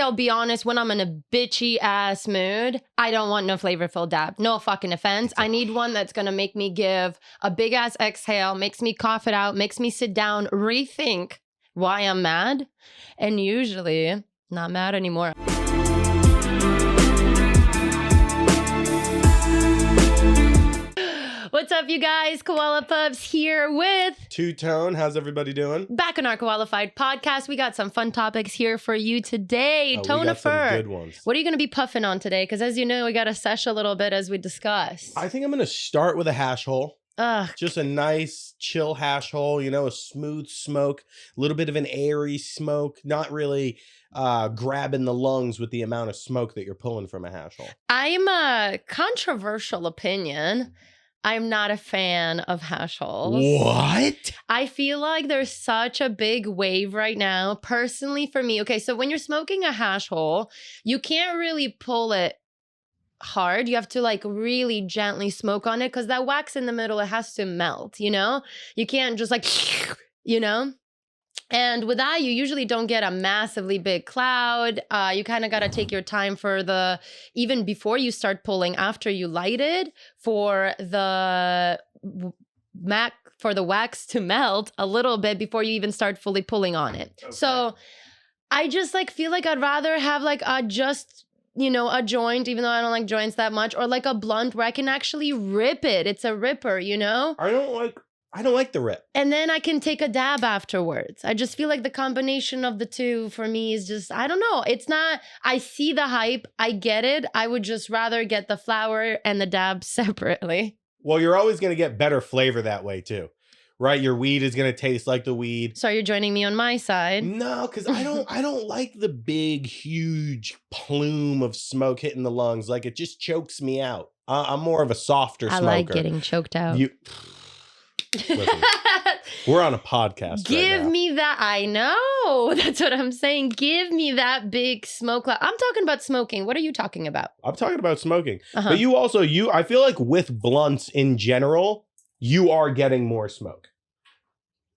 I'll be honest, when I'm in a bitchy ass mood, I don't want no flavorful dab. No fucking offense. I need one that's going to make me give a big ass exhale, makes me cough it out, makes me sit down, rethink why I'm mad. And usually not mad anymore. What's up, you guys? Koala Pups here with Two-Tone. How's everybody doing? back on our Koalafied podcast. We got some fun topics here for you today. We got some good ones. What are you going to be puffing on today? Because as you know, we got to sesh a little bit as we discuss. I think I'm going to start with a hash hole. Just a nice, chill hash hole, you know, a smooth smoke, a little bit of an airy smoke, not really grabbing the lungs with the amount of smoke that you're pulling from a hash hole. I'm a controversial opinion. I'm not a fan of hash holes. What? I feel like there's such a big wave right now, personally for me. Okay, so when you're smoking a hash hole, you can't really pull it hard. You have to like really gently smoke on it because that wax in the middle, it has to melt, you know? You can't just like, you know? And with that, you usually don't get a massively big cloud. You kind of got to take your time for even before you start pulling, after you light it, for the wax to melt a little bit before you even start fully pulling on it. Okay. So I just like feel like I'd rather have like a joint, even though I don't like joints that much, or like a blunt where I can actually rip it. It's a ripper, you know? I don't like the rip. And then I can take a dab afterwards. I just feel like the combination of the two for me is just, I don't know. It's not, I see the hype. I get it. I would just rather get the flower and the dab separately. Well, you're always going to get better flavor that way too, right? Your weed is going to taste like the weed. So you're joining me on my side? No, because I don't like the big, huge plume of smoke hitting the lungs. Like it just chokes me out. I'm more of a softer smoker. I like getting choked out. Listen, we're on a podcast. Give right now. me that. I know. That's what I'm saying. Give me that big smoke cloud. I'm talking about smoking. What are you talking about? I'm talking about smoking. But I feel like with blunts in general, you are getting more smoke.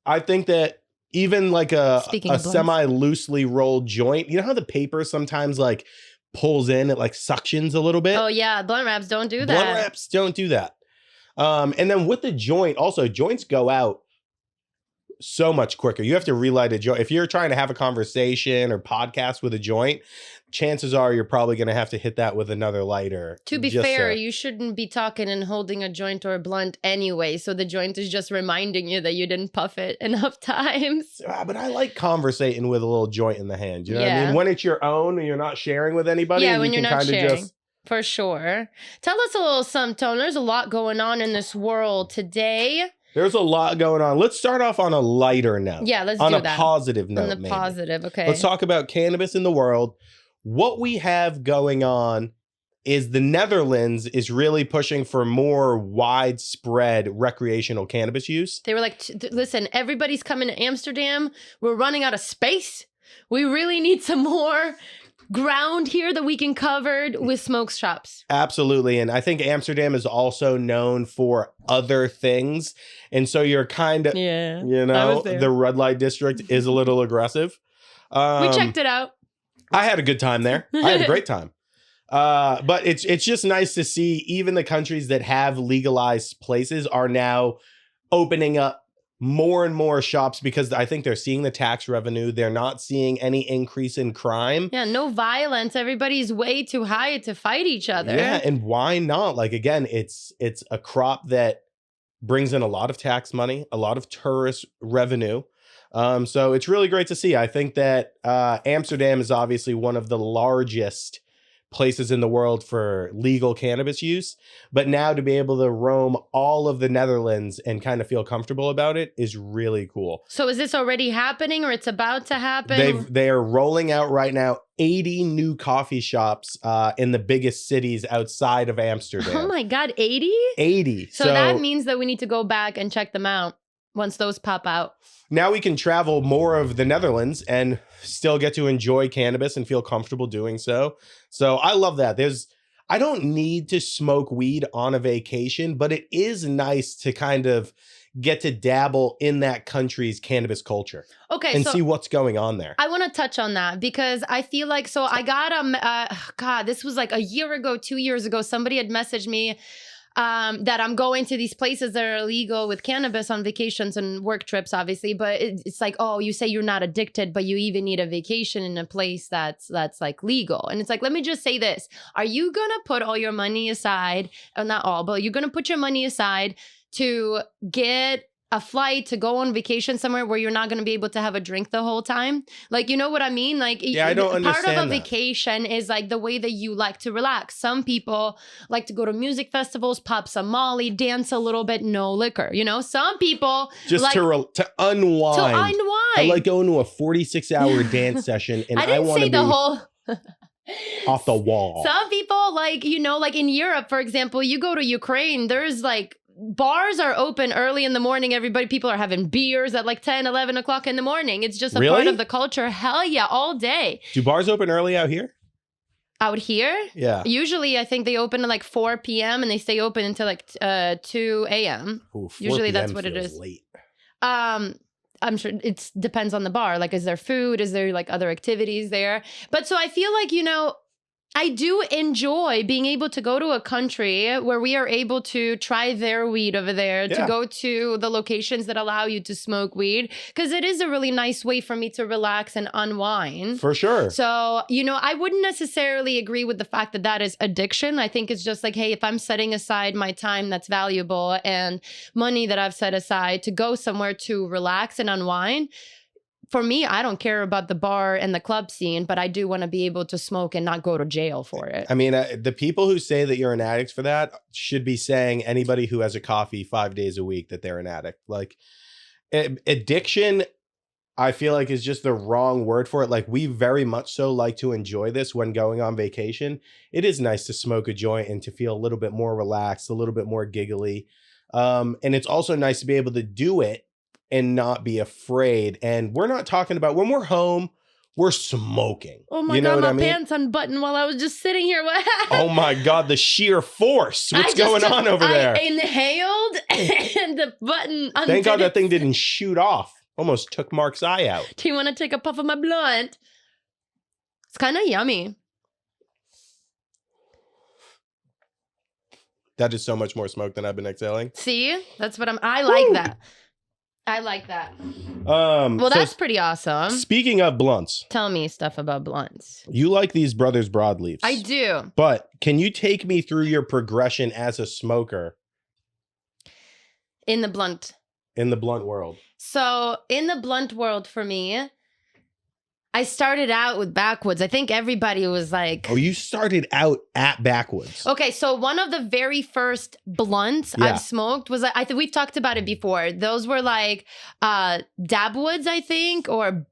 I think that even like a semi-loosely rolled joint, you know how the paper sometimes like pulls in, it like suctions a little bit? Oh yeah, blunt wraps don't do that. Blunt wraps don't do that. And then with the joint, also joints go out so much quicker. You have to relight a joint. If you're trying to have a conversation or podcast with a joint, chances are you're probably going to have to hit that with another lighter. To be fair, you shouldn't be talking and holding a joint or a blunt anyway. So the joint is just reminding you that you didn't puff it enough times. But I like conversating with a little joint in the hand. You know what I mean? When it's your own and you're not sharing with anybody. Yeah, when you're not sharing. For sure. Tell us a little something, Tone. There's a lot going on in this world today. There's a lot going on. Let's start off on a lighter note. Yeah, let's do that. On a positive note, maybe. Positive, okay. Let's talk about cannabis in the world. What we have going on is the Netherlands is really pushing for more widespread recreational cannabis use. They were like, listen, everybody's coming to Amsterdam. We're running out of space. We really need some more ground here that we can cover with smoke shops. Absolutely. And I think Amsterdam is also known for other things. And so you're kind of, the red light district is a little aggressive. We checked it out. I had a good time there. I had a great time. But it's just nice to see even the countries that have legalized places are now opening up more and more shops because I think they're seeing the tax revenue. They're not seeing any increase in crime. Yeah, no violence. Everybody's way too high to fight each other. Yeah, and why not? Like, again, it's a crop that brings in a lot of tax money, a lot of tourist revenue. So it's really great to see. I think that Amsterdam is obviously one of the largest places in the world for legal cannabis use, but now to be able to roam all of the Netherlands and kind of feel comfortable about it is really cool. So is this already happening or it's about to happen? They are rolling out right now 80 new coffee shops in the biggest cities outside of Amsterdam. Oh my God, 80? 80. So that means that we need to go back and check them out once those pop out. Now we can travel more of the Netherlands and still get to enjoy cannabis and feel comfortable doing so. So I love that. I don't need to smoke weed on a vacation, but it is nice to kind of get to dabble in that country's cannabis culture Okay, and so see what's going on there. I want to touch on that because I feel like, so I got God, this was like a year ago, 2 years ago, somebody had messaged me that I'm going to these places that are illegal with cannabis on vacations and work trips, obviously. But it's like, oh, you say you're not addicted, but you even need a vacation in a place that's like legal. And it's like, let me just say this. Are you going to put all your money aside, or not all, but you're going to put your money aside to get a flight to go on vacation somewhere where you're not going to be able to have a drink the whole time? Like, you know what I mean? Like, Yeah, I don't part of a understand that. vacation is like the way that you like to relax. Some people like to go to music festivals, pop some Molly, dance a little bit, no liquor. You know, some people Just like to unwind. to unwind. I like going to a 46-hour dance session, and I didn't want say to be the whole. off the wall. Some people, like, you know, like in Europe, for example, you go to Ukraine, there's like bars are open early in the morning. People are having beers at like 10, 11 o'clock in the morning. It's just a part Really? of the culture. Hell yeah, all day. Do bars open early out here? Out here? Yeah. Usually, I think they open at like 4 p.m. and they stay open until like 2 a.m. Ooh, 4 Usually that's PM what it feels is. Late. I'm sure it depends on the bar. Like, is there food? Is there like other activities there? But so I feel like, you know, I do enjoy being able to go to a country where we are able to try their weed over there, to Yeah. go to the locations that allow you to smoke weed, because it is a really nice way for me to relax and unwind. For sure. So, you know, I wouldn't necessarily agree with the fact that that is addiction. I think it's just like, hey, if I'm setting aside my time that's valuable and money that I've set aside to go somewhere to relax and unwind, for me, I don't care about the bar and the club scene, but I do want to be able to smoke and not go to jail for it. I mean, the people who say that you're an addict for that should be saying anybody who has a coffee 5 days a week that they're an addict. Like, addiction, I feel like, is just the wrong word for it. Like, we very much so like to enjoy this when going on vacation. It is nice to smoke a joint and to feel a little bit more relaxed, a little bit more giggly. And it's also nice to be able to do it and not be afraid. And we're not talking about when we're home, we're smoking. Oh my You know God, what my I mean? pants unbuttoned while I was just sitting here. Oh my God, the sheer force. What's going on over there? I inhaled and the button undid. Thank God that thing didn't shoot off. Almost took Mark's eye out. Do you want to take a puff of my blunt? It's kind of yummy. That is so much more smoke than I've been exhaling. See? That's what I like that. I like that. Well, So that's pretty awesome. speaking of blunts, Tell me stuff about blunts. you like these Brothers Broadleafs. I do. But can you take me through your progression as a smoker In the blunt. in the blunt world? So in the blunt world for me, I started out with backwoods. I think everybody was like, Oh, you started out at Backwoods. okay, so one of the very first blunts Yeah. I've smoked was, I think we've talked about it before. Those were like Dabwoods, I think, or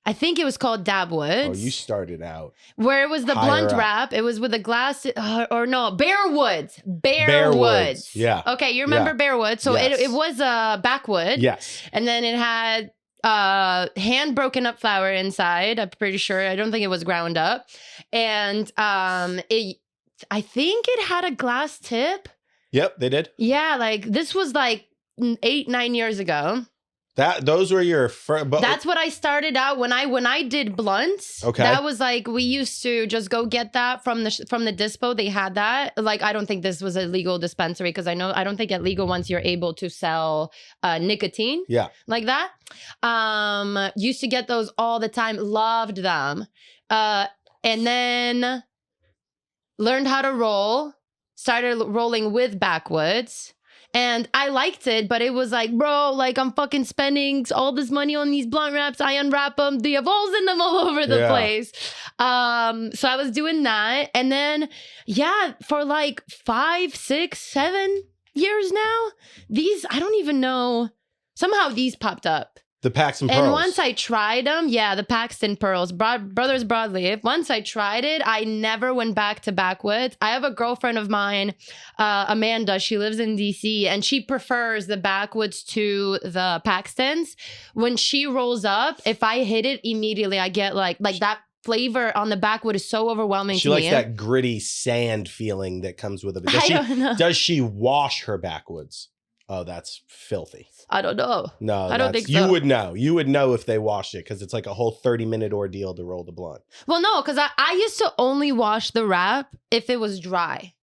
I think it was called Dabwoods. Oh, you started out. Where it was the higher blunt up. wrap. It was with a glass, or no, Bearwoods. Bearwoods, yeah. Okay, you remember Yeah. Bearwoods. So Yes. it was a backwood. Yes. And then it had hand broken up flour inside. I'm pretty sure. I don't think it was ground up. And I think it had a glass tip. Yep, they did. Yeah, like this was like 8-9 years ago. Those were your first. That's what I started out when I did blunts. Okay. That was like, we used to just go get that from the dispo. They had that. Like, I don't think this was a legal dispensary because I don't think at legal ones you're able to sell nicotine. Yeah. Like that. Used to get those all the time. Loved them. And then learned how to roll. Started rolling with backwoods. And I liked it, but it was like, bro, like I'm fucking spending all this money on these blunt wraps. I unwrap them. They have holes in them all over the place. So I was doing that. And then, yeah, for like 5, 6, 7 years now, I don't even know. Somehow these popped up. The Paxton Pearls. And once I tried them, the Paxton Pearls, Brothers Broadleaf, once I tried it, I never went back to backwoods. I have a girlfriend of mine, Amanda, she lives in DC, and she prefers the backwoods to the Paxtons. When she rolls up, if I hit it immediately, I get like that flavor on the backwood is so overwhelming She to likes me. that gritty sand feeling that comes with it. I don't know. Does she wash her backwoods? Oh, that's filthy. I don't know. No, I don't think so. You would know. You would know if they washed it because it's like a whole 30-minute ordeal to roll the blunt. Well, no, because I used to only wash the wrap if it was dry.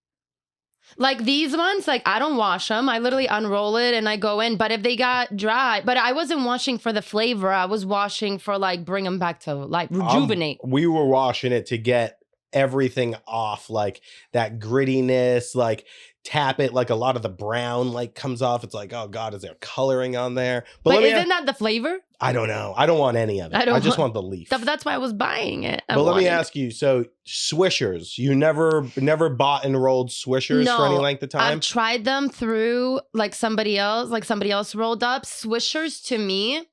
Like these ones, like I don't wash them. I literally unroll it and I go in. But if they got dry, but I wasn't washing for the flavor. I was washing for like bring them back to like rejuvenate. We were washing it to get everything off, like that grittiness, like tap it, like a lot of the brown like comes off. It's like, oh God, is there coloring on there? But isn't that the flavor? I don't know. I don't want any of it. I just want the leaf. That's why I was buying it. But let me ask you, so Swishers, you never bought and rolled Swishers for any length of time? I've tried them through like somebody else rolled up. Swishers to me,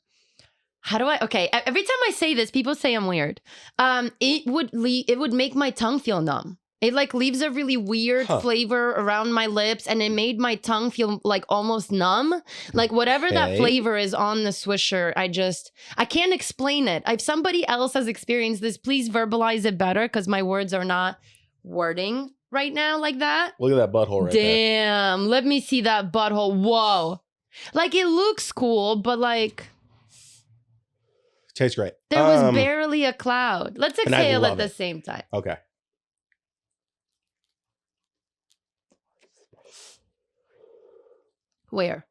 okay, every time I say this, people say I'm weird. It would make my tongue feel numb. It like leaves a really weird flavor around my lips, and it made my tongue feel like almost numb. Like whatever that flavor is on the Swisher, I can't explain it. If somebody else has experienced this, please verbalize it better because my words are not wording right now like that. Look at that butthole right there. Damn, let me see that butthole. Whoa. Like it looks cool, but like... Tastes great. There was barely a cloud. Let's exhale at the same time. Okay. Where?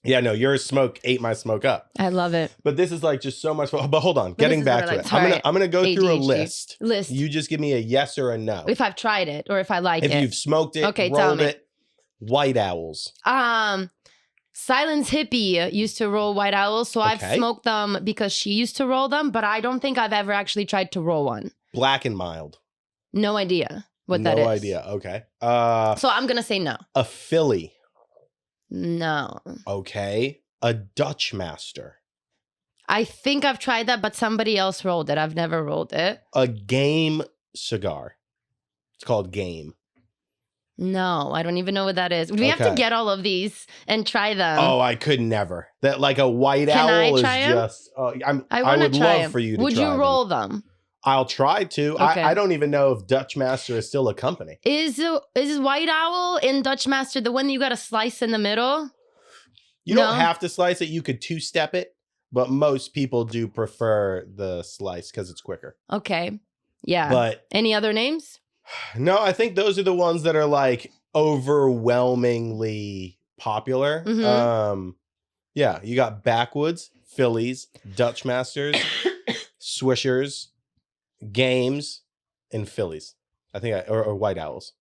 Yeah, no, your smoke ate my smoke up. I love it. But this is like just so much fun. But hold on, getting back to it. I'm gonna go through a list. You just give me a yes or a no. If I've tried it or if I like it. If you've smoked it, rolled it. White owls. Silence Hippie used to roll white owls, so I've smoked them because she used to roll them, but I don't think I've ever actually tried to roll one. Black and Mild. No idea what that is. No idea. Okay. So I'm gonna say no. A Philly. No. Okay. A Dutch Master. I think I've tried that, but somebody else rolled it. I've never rolled it. A Game cigar. It's called Game. No, I don't even know what that is. We have to get all of these and try them. Oh, I could never. That like a white owl is just... I would love for you to try Would you roll them? I'll try to. Okay. I don't even know if Dutch Master is still a company. Is White Owl in Dutch Master the one that you got to slice in the middle? You don't have to slice it. You could two-step it, but most people do prefer the slice because it's quicker. Okay. Yeah. But any other names? No, I think those are the ones that are like overwhelmingly popular. Mm-hmm. Yeah, you got Backwoods, Phillies, Dutch Masters, Swishers, Games, and Phillies. I think, or White Owls.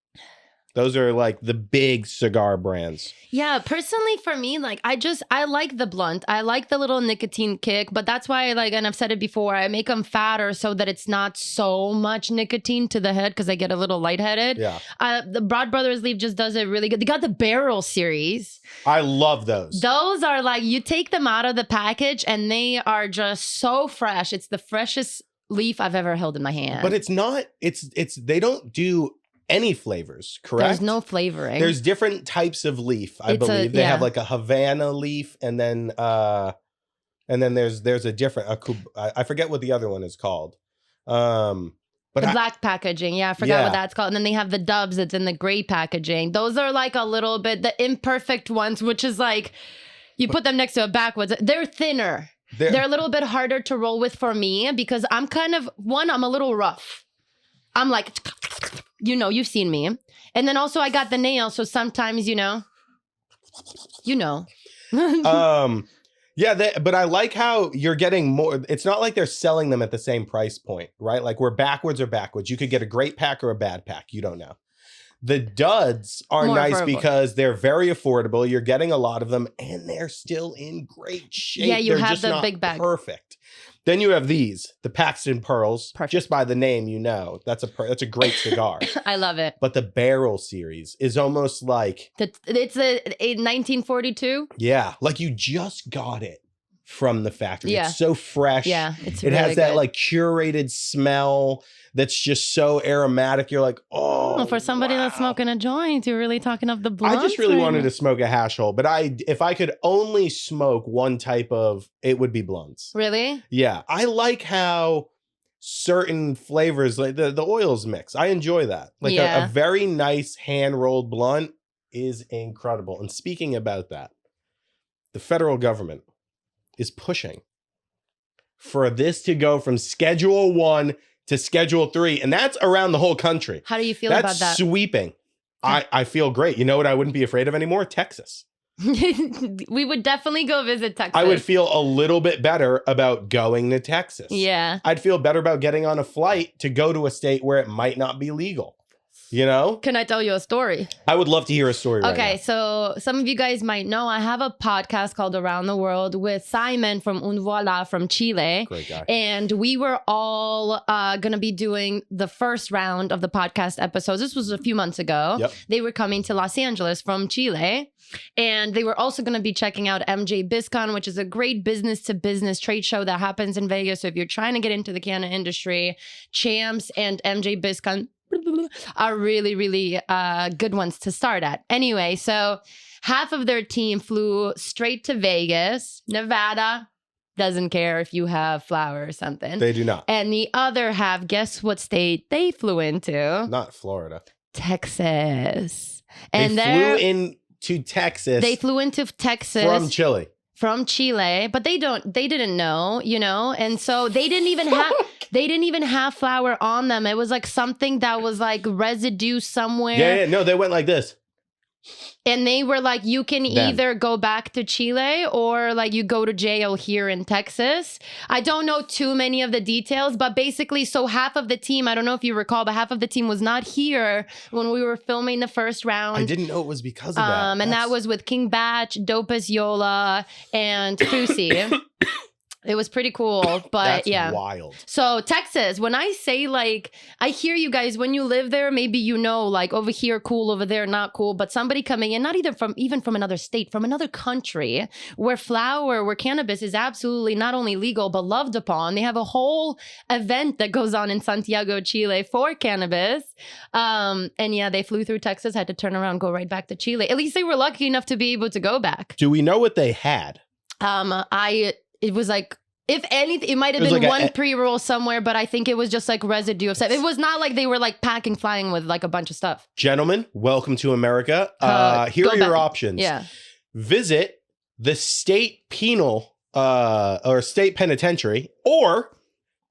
Those are like the big cigar brands. Yeah, personally for me, like I like the blunt. I like the little nicotine kick, but that's why and I've said it before, I make them fatter so that it's not so much nicotine to the head because I get a little lightheaded. Yeah. The Broad Brothers Leaf just does it really good. They got the barrel series. I love those. Those are like, you take them out of the package and they are just so fresh. It's the freshest leaf I've ever held in my hand. But it's not, they don't do any flavors, correct? There's no flavoring. There's different types of leaf, I believe. They have like a Havana leaf, and then there's a different I forget what the other one is called. But the black packaging, yeah, I forgot what that's called. And then they have the Dubs that's in the gray packaging. Those are like a little bit the imperfect ones, which is like you put them next to a Backwoods. They're thinner. They're a little bit harder to roll with for me because I'm I'm a little rough. I'm like, you've seen me. And then also I got the nail. So sometimes, Yeah, but I like how you're getting more. It's not like they're selling them at the same price point, right? Like where Backwoods or Backwoods. You could get a great pack or a bad pack. You don't know. The duds are more nice affordable because they're very affordable. You're getting a lot of them and they're still in great shape. Yeah, they're have just the not big bag. Perfect. Then you have these, the Paxton Pearls. Perfect. Just by the name, that's a great cigar. I love it. But the Barrel series is almost like it's a 1942. Yeah, like you just got it from the factory. Yeah. It's so fresh. Yeah, it has that like curated smell that's just so aromatic. You're like, oh, for somebody that's smoking a joint, you're really talking of the blunt. I just really wanted to smoke a hash hole, but if I could only smoke one type of, it would be blunts. Really? Yeah, I like how certain flavors, like the oils mix. I enjoy that. Like a very nice hand rolled blunt is incredible. And speaking about that, the federal government is pushing for this to go from Schedule 1 to Schedule 3, and that's around the whole country. How do you feel That's about that? sweeping. I feel great. You know what I wouldn't be afraid of anymore? Texas. We would definitely go visit Texas. I would feel a little bit better about going to Texas. Yeah. I'd feel better about getting on a flight to go to a state where it might not be legal. You know? Can I tell you a story? I would love to hear a story right Okay, now. so some of you guys might know I have a podcast called Around the World with Simon from Un Voila from Chile. Great guy. And we were all going to be doing the first round of the podcast episodes. This was a few months ago. Yep. They were coming to Los Angeles from Chile. And they were also going to be checking out MJ BizCon, which is a great business-to-business trade show that happens in Vegas. So if you're trying to get into the canna industry, Champs and MJ BizCon are really, really good ones to start at. Anyway, so half of their team flew straight to Vegas. Nevada doesn't care if you have flour or something. They do not. And the other half, guess what state they flew into? Not Florida. Texas. They And flew into Texas. They flew into Texas from Chile. From Chile, but they didn't know, you know, and so they didn't even have flour on them. It was like something that was like residue somewhere. Yeah, no, they went like this. And they were like, you can either go back to Chile or like you go to jail here in Texas. I don't know too many of the details, but basically, so half of the team, I don't know if you recall, but half of the team was not here when we were filming the first round. I didn't know it was because of that. And that was with King Batch, Dopus Yola, and Fusi. It was pretty cool, but That's yeah. wild. So Texas, when I say like, I hear you guys, when you live there, maybe you know, like over here, cool, over there, not cool, but somebody coming in, not even from another state, from another country where cannabis is absolutely not only legal, but loved upon. They have a whole event that goes on in Santiago, Chile for cannabis. And yeah, they flew through Texas, had to turn around, go right back to Chile. At least they were lucky enough to be able to go back. Do we know what they had? It was like, if anything, it might have been like one pre-roll somewhere, but I think it was just like residue of stuff. It was not like they were like flying with like a bunch of stuff. Gentlemen, welcome to America. Here are your options. Yeah. Visit the state penal or state penitentiary or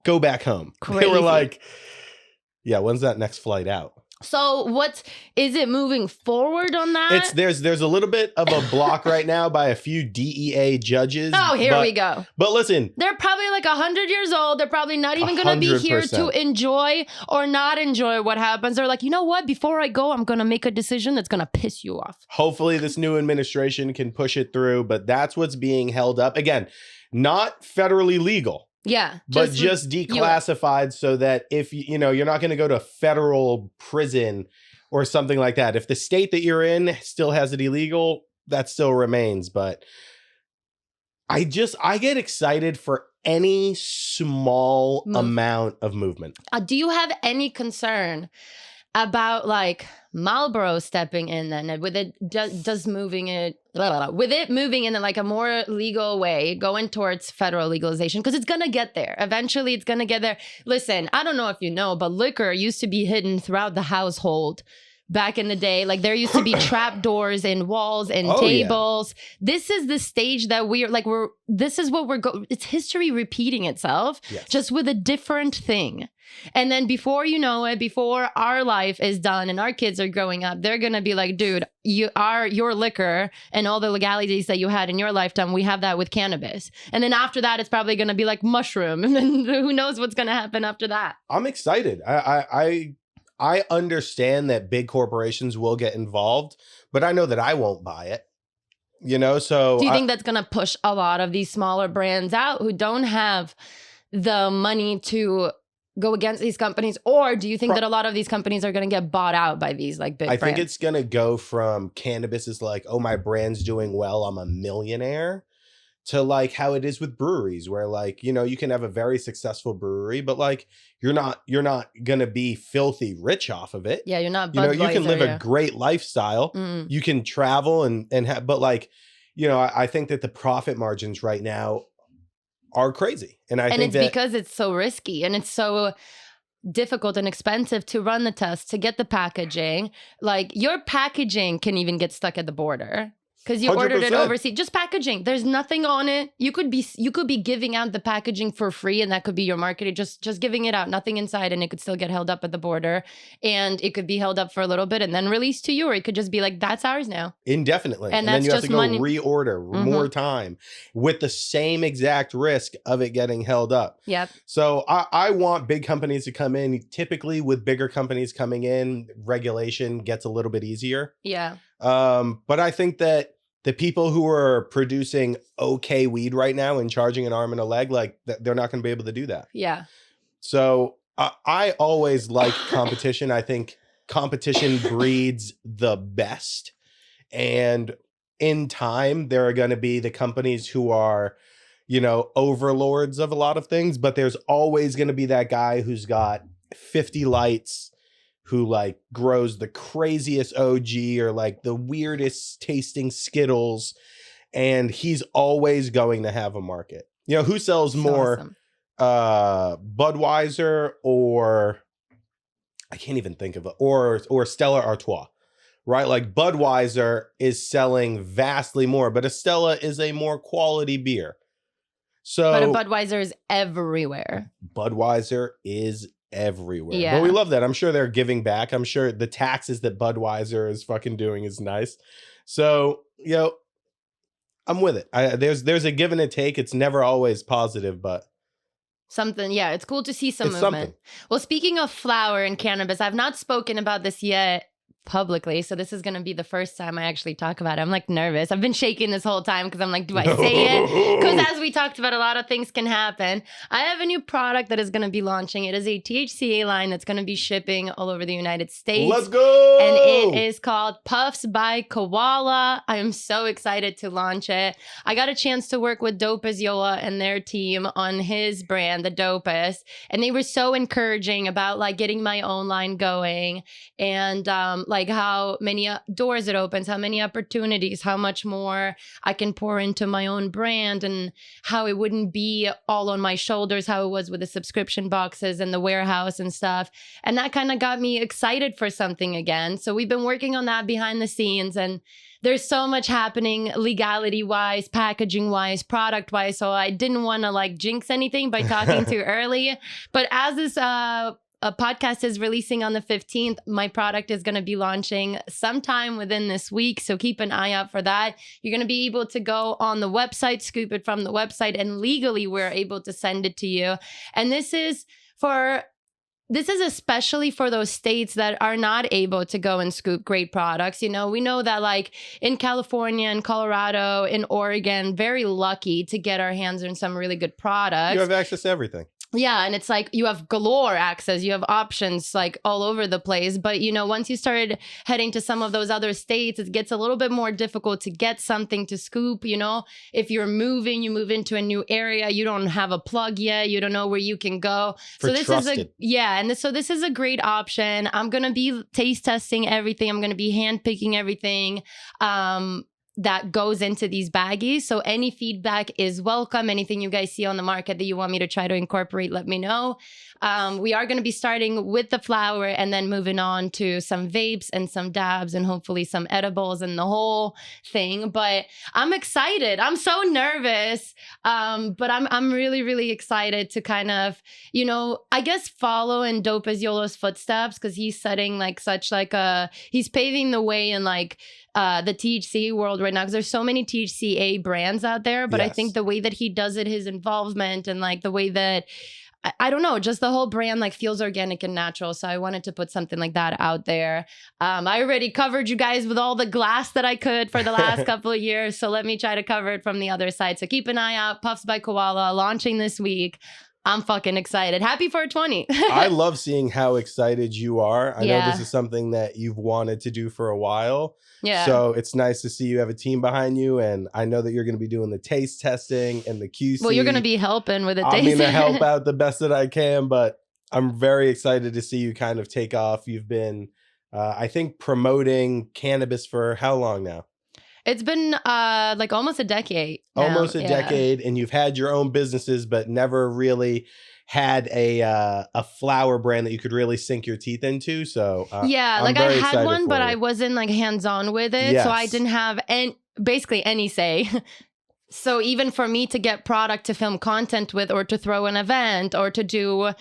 go back home. Crazy. They were like, yeah, when's that next flight out? So is it moving forward on that? There's a little bit of a block right now by a few DEA judges. Oh, here we go. But listen. They're probably like 100 years old. They're probably not even going to be here to enjoy or not enjoy what happens. They're like, you know what? Before I go, I'm going to make a decision that's going to piss you off. Hopefully this new administration can push it through, but that's what's being held up. Again, not federally legal. Yeah. But just declassified so that if, you're not going to go to federal prison or something like that. If the state that you're in still has it illegal, that still remains. But I get excited for any small amount of movement. Do you have any concern about like Marlboro stepping in then with it moving in like a more legal way, going towards federal legalization, because it's gonna get there. Eventually it's gonna get there. Listen, I don't know if you know, but liquor used to be hidden throughout the household back in the day. Like there used to be trap doors in walls and tables. Yeah. This is the stage that it's history repeating itself, just with a different thing. And then before you know it, before our life is done and our kids are growing up, they're going to be like, dude, your liquor and all the legalities that you had in your lifetime, we have that with cannabis. And then after that, it's probably going to be like mushroom. And then who knows what's going to happen after that. I'm excited. I understand that big corporations will get involved, but I know that I won't buy it. So do you think that's going to push a lot of these smaller brands out who don't have the money to go against these companies? Or do you think that a lot of these companies are going to get bought out by these like big brands? I think it's going to go from cannabis is like, oh, my brand's doing well, I'm a millionaire, to like how it is with breweries where like, you can have a very successful brewery, but like you're not going to be filthy rich off of it. Yeah, you're not Budweiser, you can live a great lifestyle. You can travel and have, but like, I think that the profit margins right now are crazy. And it's because it's so risky and it's so difficult and expensive to run the test, to get the packaging. Like your packaging can even get stuck at the border because you ordered it 100%. overseas. Just packaging. There's nothing on it. You could be giving out the packaging for free, and that could be your marketing. Just giving it out, nothing inside, and it could still get held up at the border, and it could be held up for a little bit and then released to you, or it could just be like, that's ours now. Indefinitely. And then that's you have just to go money. reorder more time with the same exact risk of it getting held up. Yep. So I want big companies to come in. Typically with bigger companies coming in, regulation gets a little bit easier. Yeah. But I think that the people who are producing okay weed right now and charging an arm and a leg, like they're not going to be able to do that. Yeah. So I always like competition. I think competition breeds the best. And in time, there are going to be the companies who are, you know, overlords of a lot of things, but there's always going to be that guy who's got 50 lights, who like grows the craziest OG or like the weirdest tasting Skittles. And he's always going to have a market. You know, who sells more Budweiser or I can't even think of it, or Stella Artois, right? Like Budweiser is selling vastly more, but a Stella is a more quality beer. So but a Budweiser is everywhere. Budweiser is everywhere. Yeah. But we love that. I'm sure they're giving back. I'm sure the taxes that Budweiser is fucking doing is nice. So, you know, I'm with it. There's a give and a take. It's never always positive, but something. Yeah, it's cool to see some it's movement. something. Well, speaking of flower and cannabis, I've not spoken about this yet publicly, so this is going to be the first time I actually talk about it. I'm like nervous. I've been shaking this whole time because I'm like, do I say it? Because as we talked about, a lot of things can happen. I have a new product that is going to be launching. It is a THCA line that's going to be shipping all over the United States. Let's go! And it is called Puffs by Koala. I am so excited to launch it. I got a chance to work with Dopest Yola and their team on his brand, the Dopest, and they were so encouraging about like getting my own line going and like how many doors it opens, how many opportunities, how much more I can pour into my own brand, and how it wouldn't be all on my shoulders, how it was with the subscription boxes and the warehouse and stuff. And that kind of got me excited for something again. So we've been working on that behind the scenes, and there's so much happening legality wise, packaging wise, product wise. So I didn't want to like jinx anything by talking too early. But as this a podcast is releasing on the 15th. My product is going to be launching sometime within this week. So keep an eye out for that. You're going to be able to go on the website, scoop it from the website, and legally we're able to send it to you. And this is especially for those states that are not able to go and scoop great products. You know, we know that like in California and Colorado, in Oregon, very lucky to get our hands on some really good products. You have access to everything. Yeah, and it's like you have galore access, you have options like all over the place. But, you know, once you started heading to some of those other states, it gets a little bit more difficult to get something to scoop. You know, if you're moving, you move into a new area, you don't have a plug yet, you don't know where you can go. So this is this is a great option. I'm going to be taste testing everything. I'm going to be hand picking everything. That goes into these baggies. So any feedback is welcome. Anything you guys see on the market that you want me to try to incorporate, let me know. We are going to be starting with the flower and then moving on to some vapes and some dabs and hopefully some edibles and the whole thing. But I'm excited. I'm so nervous. But I'm really, really excited to kind of, you know, I guess follow in Dopest Yolo's footsteps, because he's setting like such like he's paving the way in like the THC world right now, because there's so many THCA brands out there. But I think the way that he does it, his involvement, and like the way that I don't know, just the whole brand like feels organic and natural. So I wanted to put something like that out there. I already covered you guys with all the glass that I could for the last couple of years. So let me try to cover it from the other side. So keep an eye out. Puffs by Koala launching this week. I'm fucking excited. Happy 420. I love seeing how excited you are. I know Yeah. this is something that you've wanted to do for a while. Yeah. So it's nice to see you have a team behind you. And I know that you're going to be doing the taste testing and the QC. Well, you're going to be helping with it. I'm going to help out the best that I can, but I'm very excited to see you kind of take off. You've been, I think, promoting cannabis for how long now? It's been like almost a decade now. Almost a decade, and you've had your own businesses, but never really had a flower brand that you could really sink your teeth into. So yeah, I'm like I very had excited one, for but you. I wasn't like hands-on with it. So I Yes. didn't have, and basically any say. So even for me to get product to film content with, or to throw an event, or to do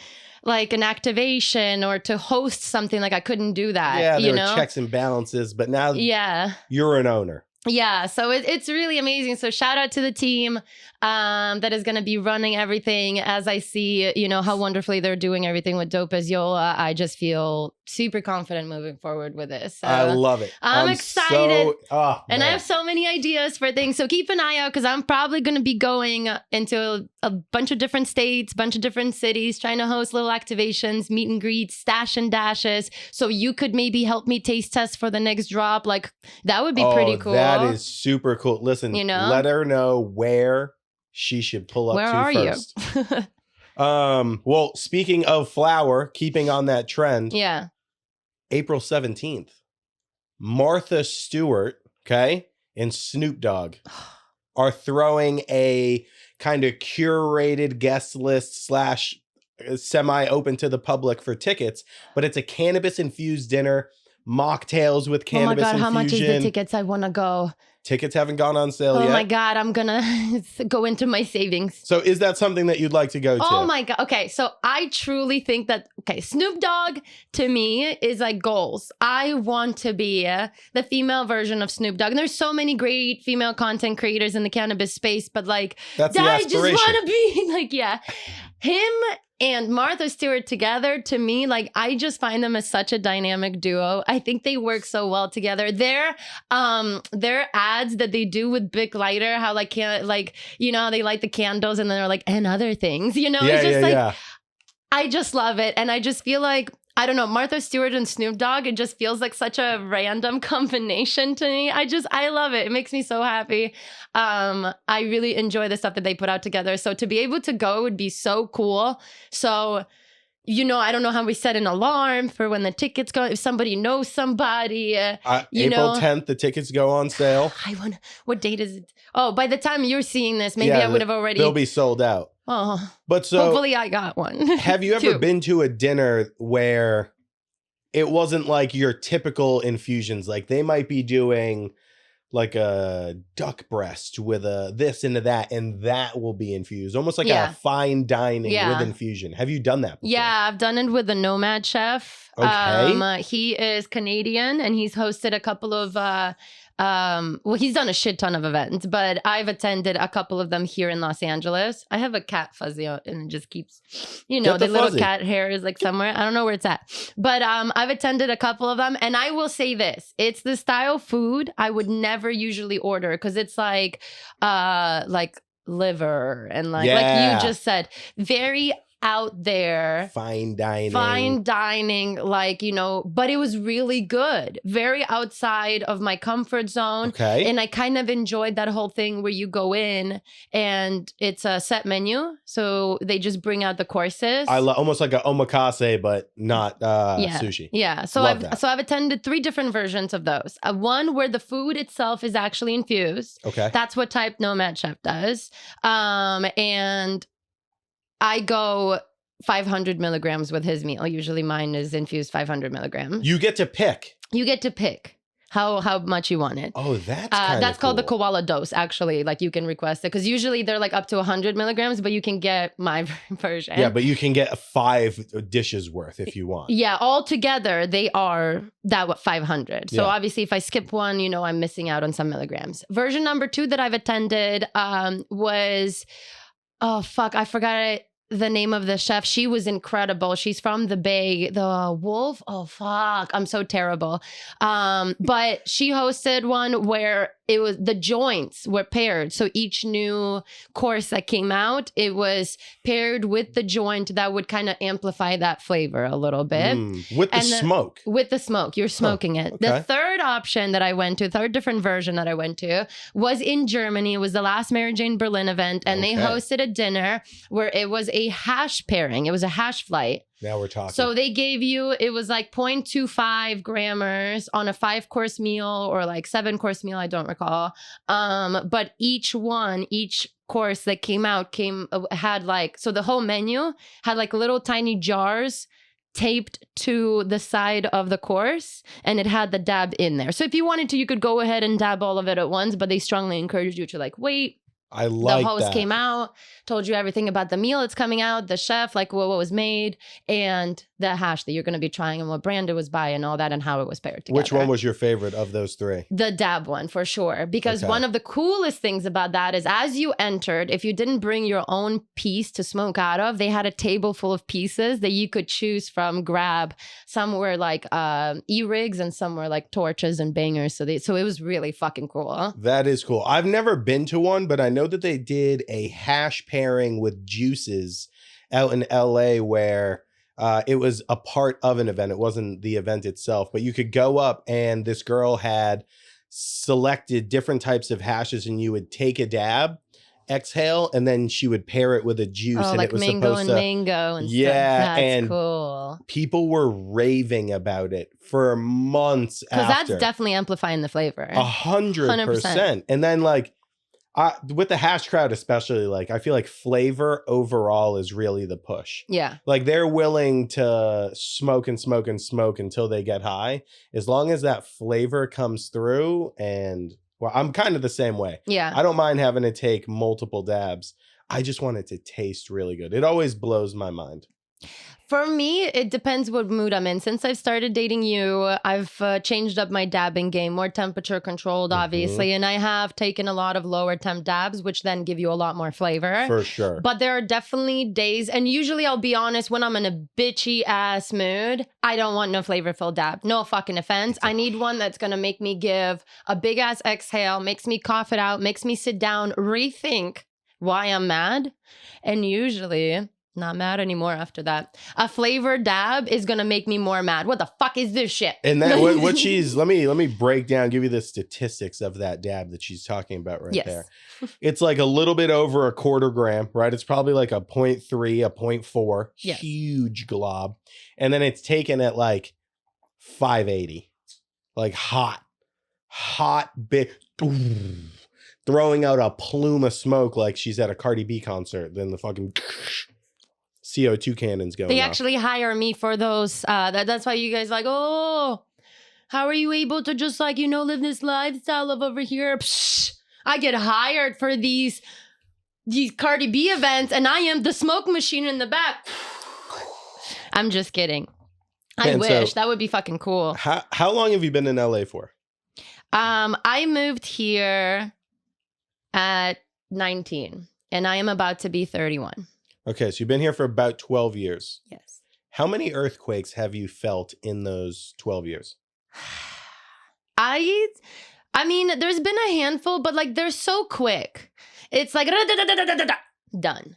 like an activation, or to host something, like I couldn't do that. Yeah, there you were know? checks and balances, but now Yeah. you're an owner. Yeah, so it's really amazing. So shout out to the team that is going to be running everything. As I see, how wonderfully they're doing everything with Dope as Yola, I just feel super confident moving forward with this. So I love it. I'm excited. And I man. have so many ideas for things. So keep an eye out, because I'm probably going to be going into a bunch of different states, bunch of different cities, trying to host little activations, meet and greets, stash and dashes. So you could maybe help me taste test for the next drop. Like that would be pretty cool. That is super cool. Listen, let her know where she should pull up Where to are first. you? Well, speaking of flour, keeping on that trend. Yeah. April 17th, Martha Stewart, okay, and Snoop Dogg are throwing a kind of curated guest list / semi-open to the public for tickets, but it's a cannabis-infused dinner, mocktails with cannabis infusion. How much is the tickets? I want to go. Tickets haven't gone on sale yet. Oh my God, I'm going to go into my savings. So is that something that you'd like to go to? Oh my God. Okay, so I truly think that, Snoop Dogg to me is like goals. I want to be the female version of Snoop Dogg. And there's so many great female content creators in the cannabis space, but like, that's the aspiration. I just want to be like, him and Martha Stewart together, to me, like, I just find them as such a dynamic duo. I think they work so well together. Their ads that they do with Bic Lighter, how like they light the candles and then they're like, and other things, it's just I just love it. And I just feel like, I don't know, Martha Stewart and Snoop Dogg, it just feels like such a random combination to me. I love it. It makes me so happy. I really enjoy the stuff that they put out together. So to be able to go would be so cool. So, I don't know how we set an alarm for when the tickets go. If somebody knows somebody, April 10th, the tickets go on sale. What date is it? Oh, by the time you're seeing this, maybe I would have already. They'll be sold out. Oh, but so hopefully I got one. Have you ever been to a dinner where it wasn't like your typical infusions? Like they might be doing like a duck breast with a this into that, and that will be infused, almost like a fine dining with infusion. Have you done that before? Yeah, I've done it with the Nomad Chef. Okay. He is Canadian, and he's hosted a couple of he's done a shit ton of events, but I've attended a couple of them here in Los Angeles. I have a cat fuzzy and it just keeps, the little cat hair is like somewhere. I don't know where it's at. But I've attended a couple of them, and I will say this. It's the style food I would never usually order, because it's like liver and like you just said, very out there, fine dining, like, but it was really good, very outside of my comfort zone. Okay. And I kind of enjoyed that whole thing where you go in and it's a set menu, so they just bring out the courses. I love almost like an omakase, but not sushi. So I've attended 3 different versions of those. One where the food itself is actually infused. Okay, that's what type Nomad Chef does. And I go 500 milligrams with his meal. Usually mine is infused 500 milligrams. You get to pick. How much you want it. Oh, that's called the Koala dose, actually. Like you can request it, because usually they're like up to 100 milligrams, but you can get my version. Yeah, but you can get 5 dishes worth if you want. Yeah, all together they are 500. So obviously if I skip one, I'm missing out on some milligrams. Version number 2 that I've attended was... Oh, fuck. I forgot the name of the chef. She was incredible. She's from the Bay. The Wolf. Oh, fuck. I'm so terrible. But she hosted one where it was the joints were paired. So each new course that came out, it was paired with the joint that would kind of amplify that flavor a little bit. With the smoke. With the smoke. You're smoking it. Okay. The third option that I went to, third different version that I went to, was in Germany. It was the last Mary Jane Berlin event. And they hosted a dinner where it was a hash pairing. It was a hash flight. Now we're talking. So they gave you, it was like 0.25 grammars on a 5-course meal or like 7-course meal. I don't recall. But each course that came out had like, so the whole menu had like little tiny jars taped to the side of the course, and it had the dab in there. So if you wanted to, you could go ahead and dab all of it at once, but they strongly encouraged you to like wait. I like the host that. came out, told you everything about the meal that's coming out, the chef, like what was made, and the hash that you're going to be trying and what brand it was by and all that and how it was paired together. Which one was your favorite of those three? The dab one for sure. Because Okay. one of the coolest things about that is as you entered, if you didn't bring your own piece to smoke out of, they had a table full of pieces that you could choose from, grab. Some were like e-rigs and some were like torches and bangers. So it was really fucking cool. That is cool. I've never been to one, but I know that they did a hash pairing with juices out in LA where it was a part of an event. It wasn't the event itself, but you could go up and this girl had selected different types of hashes and you would take a dab, exhale, and then she would pair it with a juice. Oh, and like it was mango supposed and to, mango and stuff. yeah, That's and cool. people were raving about it for months after. Because that's definitely amplifying the flavor. 100%. And then like with the hash crowd especially, like I feel like flavor overall is really the push. Yeah. Like they're willing to smoke and smoke and smoke until they get high, as long as that flavor comes through. And well, I'm kind of the same way. Yeah. I don't mind having to take multiple dabs. I just want it to taste really good. It always blows my mind. For me, it depends what mood I'm in. Since I've started dating you, I've changed up my dabbing game, more temperature controlled, obviously. And I have taken a lot of lower temp dabs, which then give you a lot more flavor. For sure. But there are definitely days, and usually I'll be honest, when I'm in a bitchy ass mood, I don't want no flavorful dab. No fucking offense. I need one that's going to make me give a big ass exhale, makes me cough it out, makes me sit down, rethink why I'm mad. And usually... not mad anymore after that. A flavored dab is gonna make me more mad. What the fuck is this shit? And that what she's let me break down, give you the statistics of that dab that she's talking about right there. It's like a little bit over a quarter gram, right? It's probably like a 0.3, a 0.4, huge glob. And then it's taken at like 580, like hot, big, throwing out a plume of smoke like she's at a Cardi B concert. Then the fucking CO2 cannons going They off. actually hire me for those. That's why you guys like, oh, how are you able to just like, live this lifestyle of over here? Psh, I get hired for these Cardi B events and I am the smoke machine in the back. I'm just kidding. I wish. That would be fucking cool. How long have you been in LA for? I moved here at 19 and I am about to be 31. Okay, so you've been here for about 12 years. Yes. How many earthquakes have you felt in those 12 years? I mean, there's been a handful, but like they're so quick. It's like done.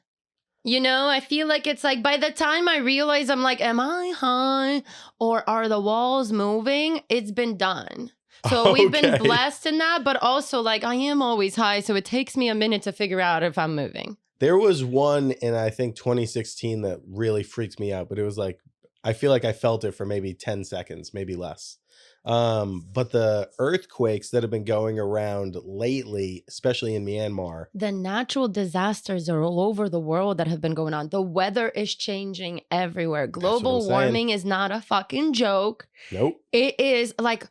I feel like it's like by the time I realize I'm like, am I high or are the walls moving? It's been done. So we've been blessed in that, but also like I am always high. So it takes me a minute to figure out if I'm moving. There was one in, I think, 2016 that really freaked me out, but it was like, I feel like I felt it for maybe 10 seconds, maybe less. But the earthquakes that have been going around lately, especially in Myanmar. The natural disasters are all over the world that have been going on. The weather is changing everywhere. Global warming is not a fucking joke. Nope. It is like...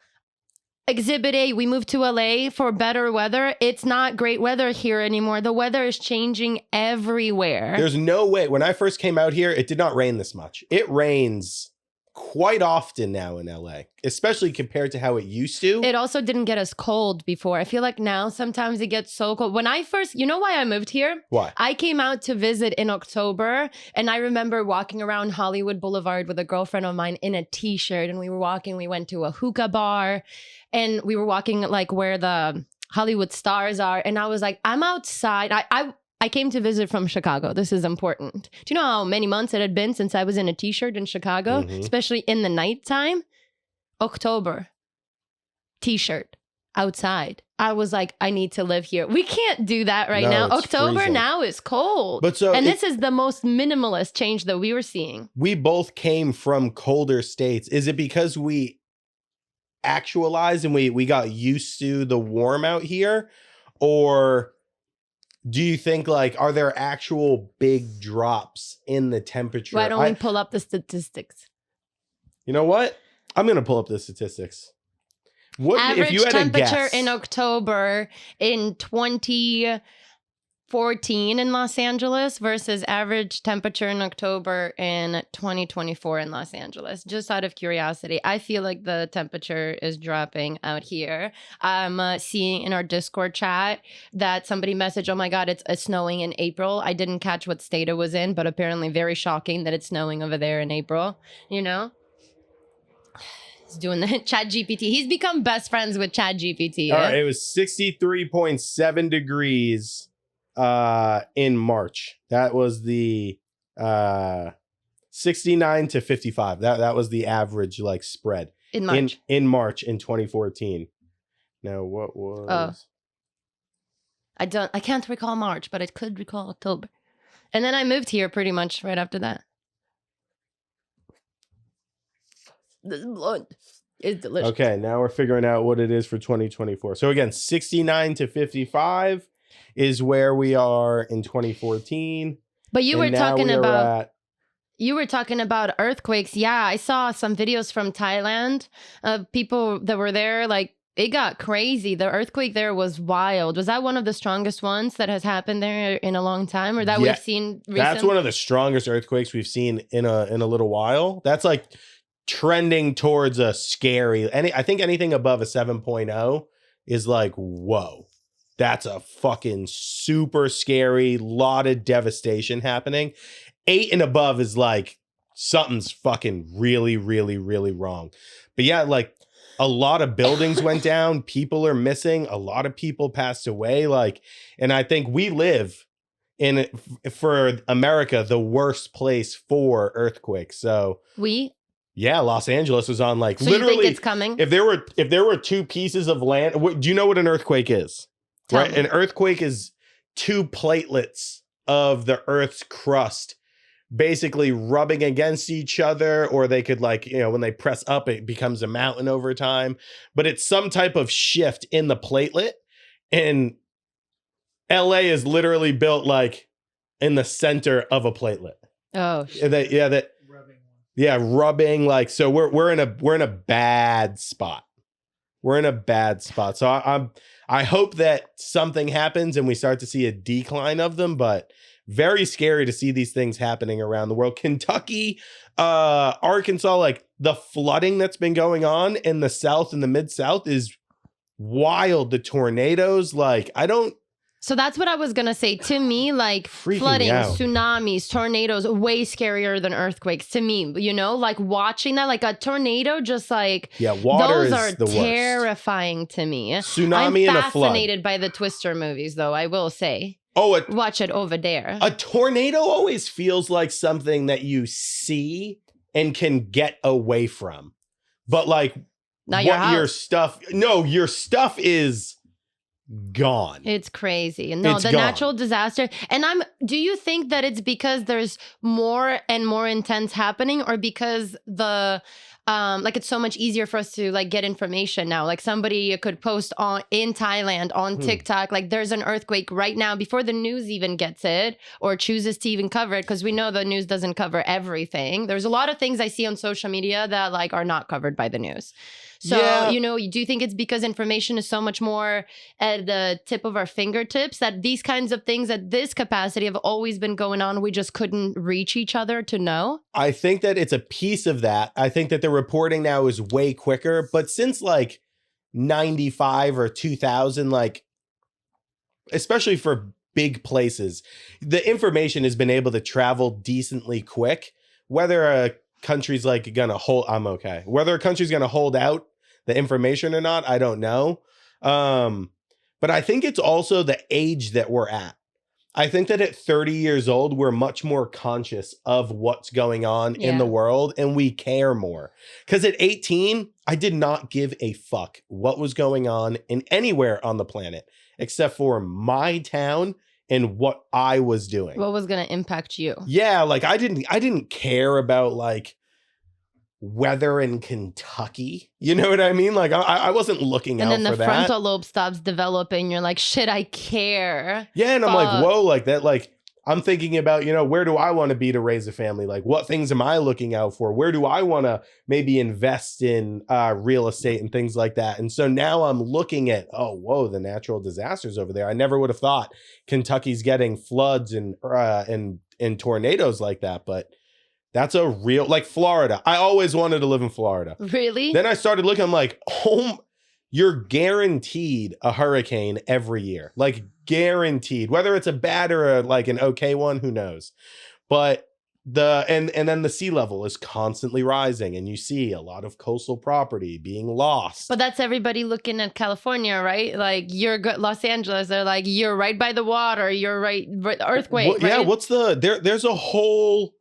Exhibit A, we moved to LA for better weather. It's not great weather here anymore. The weather is changing everywhere. There's no way. When I first came out here, it did not rain this much. It rains quite often now in LA, especially compared to how it used to. It also didn't get as cold before. I feel like now sometimes it gets so cold. When I first, you know why I moved here? Why? I came out to visit in October and I remember walking around Hollywood Boulevard with a girlfriend of mine in a t-shirt and we went to a hookah bar and we were walking like where the Hollywood stars are. And I was like, I'm outside. I came to visit from Chicago. This is important. Do you know how many months it had been since I was in a t-shirt in Chicago, especially in the nighttime? October, t-shirt, outside. I was like, I need to live here. We can't do that right now. October freezing. Now is cold. And this is the most minimalist change that we were seeing. We both came from colder states. Is it because we actualized and we got used to the warm out here? Or... do you think like, are there actual big drops in the temperature? Why don't we pull up the statistics? You know what? I'm gonna pull up the statistics. What Average if you had a temperature guess? in October in 2014 in Los Angeles versus average temperature in October in 2024 in Los Angeles. Just out of curiosity, I feel like the temperature is dropping out here. I'm seeing in our Discord chat that somebody messaged, "Oh my God, it's snowing in April." I didn't catch what state it was in, but apparently very shocking that it's snowing over there in April. You know. He's doing the Chat GPT. He's become best friends with Chat GPT. All right, it was 63.7 degrees in March. That was the 69 to 55. That was the average like spread In March. in March in 2014. Now what was I can't recall March, but I could recall October. And then I moved here pretty much right after that. This blood is delicious. Okay, now we're figuring out what it is for 2024. So again, 69 to 55 is where we are in 2014. But you And were now talking we are about at- you were talking about earthquakes. Yeah, I saw some videos from Thailand of people that were there. Like, it got crazy. The earthquake there was wild. Was that one of the strongest ones that has happened there in a long time, or that Yeah, we've seen recently? That's one of the strongest earthquakes we've seen in a little while. That's like trending towards a scary. I think anything above a 7.0 is like, whoa. That's a fucking super scary, lot of devastation happening. 8 and above is like something's fucking really, really, really wrong. But yeah, like a lot of buildings went down. People are missing. A lot of people passed away. Like, and I think we live in, for America, the worst place for earthquakes. So yeah, Los Angeles was on like, So literally, you think it's coming? If there were 2 pieces of land, do you know what an earthquake is? Tell Right, me. an earthquake is 2 platelets of the Earth's crust basically rubbing against each other, or they could, like, you know, when they press up, it becomes a mountain over time. But it's some type of shift in the platelet, and LA is literally built like in the center of a platelet. Oh, rubbing, like, so we're in a bad spot. We're in a bad spot. So I hope that something happens and we start to see a decline of them, but very scary to see these things happening around the world. Kentucky, Arkansas, like the flooding that's been going on in the South and the Mid-South is wild. The tornadoes, like, So that's what I was going to say. To me, like flooding, out. tsunamis, tornadoes, way scarier than earthquakes to me, you know, like watching that, like a tornado, just like, water those is are the worst. terrifying to me. Tsunami I'm and a flood. fascinated by the Twister movies, though, I will say. Oh, watch it over there. A tornado always feels like something that you see and can get away from. But like, Not your stuff is gone. It's crazy. No, It's the gone. natural disaster. And do you think that it's because there's more and more intense happening, or because like it's so much easier for us to like get information now? Like somebody could post in Thailand on TikTok, like there's an earthquake right now before the news even gets it or chooses to even cover it, because we know the news doesn't cover everything. There's a lot of things I see on social media that like are not covered by the news. So, you know, do you think it's because information is so much more at the tip of our fingertips that these kinds of things at this capacity have always been going on? We just couldn't reach each other to know? I think that it's a piece of that. I think that the reporting now is way quicker. But since like 95 or 2000, like, especially for big places, the information has been able to travel decently quick. Whether a country's like gonna hold, whether a country's gonna hold out the information or not, I don't know. But I think it's also the age that we're at. I think that at 30 years old, we're much more conscious of what's going on in the world, and we care more. Because at 18, I did not give a fuck what was going on in anywhere on the planet, except for my town and what I was doing. What was going to impact you? Yeah, like I didn't care about like weather in Kentucky. You know what I mean? Like I wasn't looking out for that. And then the frontal lobe stops developing. You're like, shit, I care. Yeah, and I'm like, whoa, like that, like I'm thinking about, where do I want to be to raise a family? Like, what things am I looking out for? Where do I want to maybe invest in real estate and things like that? And so now I'm looking at, the natural disasters over there. I never would have thought Kentucky's getting floods and tornadoes like that, but that's a real, like Florida. I always wanted to live in Florida. Really? Then I started looking, I'm like, you're guaranteed a hurricane every year, like guaranteed, whether it's a bad or an okay one, who knows? But and then the sea level is constantly rising, and you see a lot of coastal property being lost. But that's everybody looking at California, right? Like you're Los Angeles, they're like, you're right by the water, you're right earthquake. Yeah, right? what's there's a whole,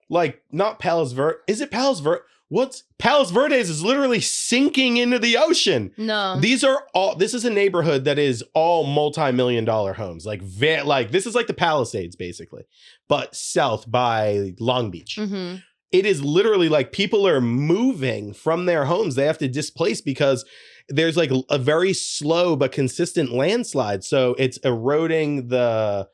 not Palos Verdes. Is it Palos Verdes? What's Palos Verdes is literally sinking into the ocean. No. This is a neighborhood that is all multi-million-dollar homes. This is like the Palisades, basically, but south by Long Beach. Mm-hmm. It is literally like people are moving from their homes. They have to displace because there's like a very slow but consistent landslide. So it's eroding the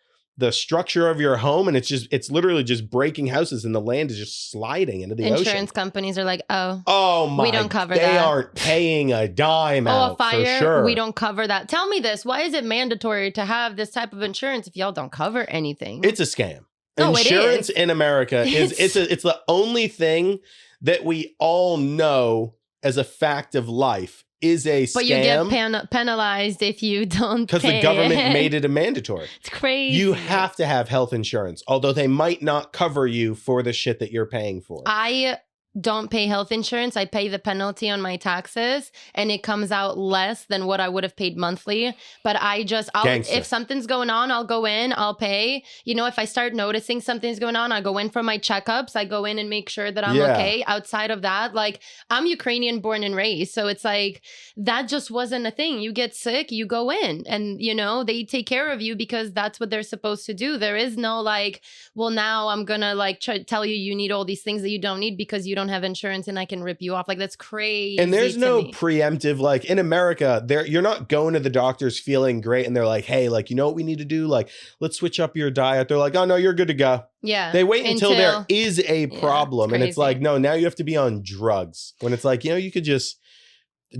structure of your home, and it's literally just breaking houses, and the land is just sliding into the ocean. Insurance companies are like, we don't cover that. They aren't paying a dime out a fire, for sure. We don't cover that. Tell me this, why is it mandatory to have this type of insurance if y'all don't cover anything? It's a scam. No, Insurance in America it's the only thing that we all know as a fact of life is a scam. But you get penalized if you don't pay. Because the government made it a mandatory. It's crazy. You have to have health insurance, although they might not cover you for the shit that you're paying for. I don't pay health insurance. I pay the penalty on my taxes, and it comes out less than what I would have paid monthly. But if something's going on, I'll go in, I'll pay. If I start noticing something's going on, I go in for my checkups. I go in and make sure that I'm okay. Outside of that, I'm Ukrainian born and raised. So it's like, that just wasn't a thing. You get sick, you go in, and they take care of you because that's what they're supposed to do. There is no now I'm gonna tell you need all these things that you don't need because you don't have insurance and I can rip you off. That's crazy. And there's no preemptive, in America, you're not going to the doctors feeling great and they're like, hey, you know what we need to do? Let's switch up your diet. They're like, oh no, you're good to go. Yeah. They wait until there is a problem. And it's like, no, now you have to be on drugs. When it's like, you could just,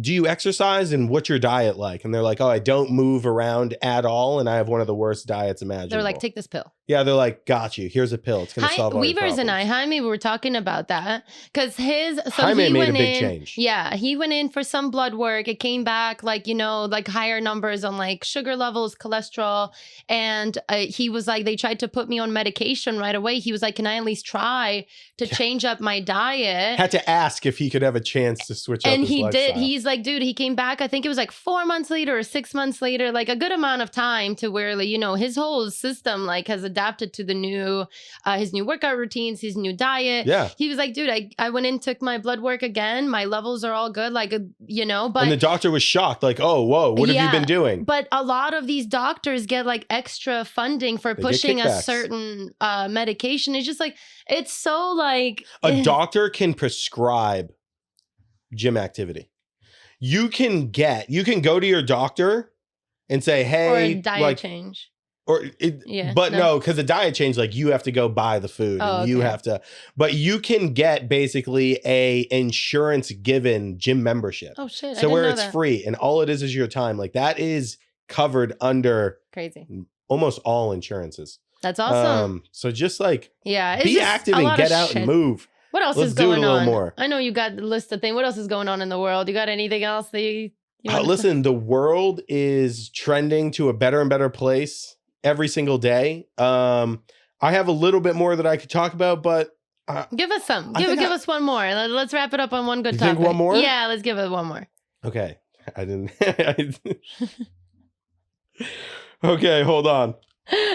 do you exercise and what's your diet like? And they're like, oh, I don't move around at all. And I have one of the worst diets imaginable. They're like, take this pill. Yeah, they're like, got you. Here's a pill. It's going to solve all your Weavers problems. and Jaime, we were talking about that because Jaime made a big change. Yeah, he went in for some blood work. It came back higher numbers on sugar levels, cholesterol, and he was like, they tried to put me on medication right away. He was like, can I at least try to change up my diet? Had to ask if he could have a chance to switch up. And his he lifestyle. did. He's like, dude, he came back. I think it was 4 months later or 6 months later, a good amount of time to where his whole system has adapted to the new his new workout routines, his new diet. Yeah. He was like, dude, I went in, took my blood work again. My levels are all good. But and the doctor was shocked, oh, whoa, what have you been doing? But a lot of these doctors get extra funding for pushing a certain medication. It's just it's so a doctor can prescribe gym activity. You can go to your doctor and say, hey, or a diet change. No, because the diet change, you have to go buy the food and you have to, but you can get basically a insurance given gym membership. Oh shit. So where it's free and all it is your time. That is covered under crazy almost all insurances. That's awesome. So just be active and get out and move. What else Let's is going do it a on? little more. I know you got the list of things. What else is going on in the world? You got anything else that you listen, the world is trending to a better and better place every single day. I have a little bit more that I could talk about, but give us some. Give us one more. Let's wrap it up on one good topic. Think one more? Yeah, let's give it one more. Okay. I didn't. Okay, hold on.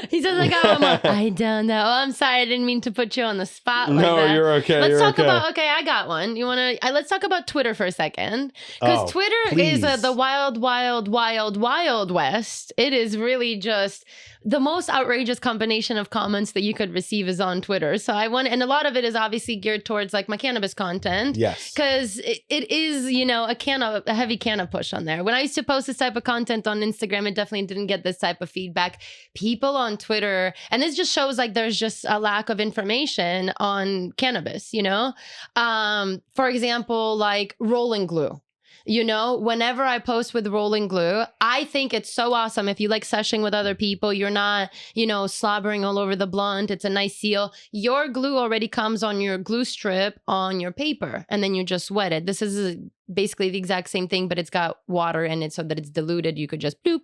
He says I don't know. I'm sorry, I didn't mean to put you on the spot like that. No, you're okay. Let's talk about, I got one. You want to, let's talk about Twitter for a second. Because Twitter is the wild, wild, wild, wild west. It is really just the most outrageous combination of comments that you could receive is on Twitter. So and a lot of it is obviously geared towards my cannabis content. Yes. Because it is, a heavy canna push on there. When I used to post this type of content on Instagram, it definitely didn't get this type of feedback. People people on Twitter, and this just shows like there's just a lack of information on cannabis, for example, like rolling glue. Whenever I post with rolling glue, I think it's so awesome. If you like seshing with other people, you're not, slobbering all over the blunt. It's a nice seal. Your glue already comes on your glue strip on your paper, and then you just wet it. This is basically the exact same thing, but it's got water in it so that it's diluted. You could just bloop,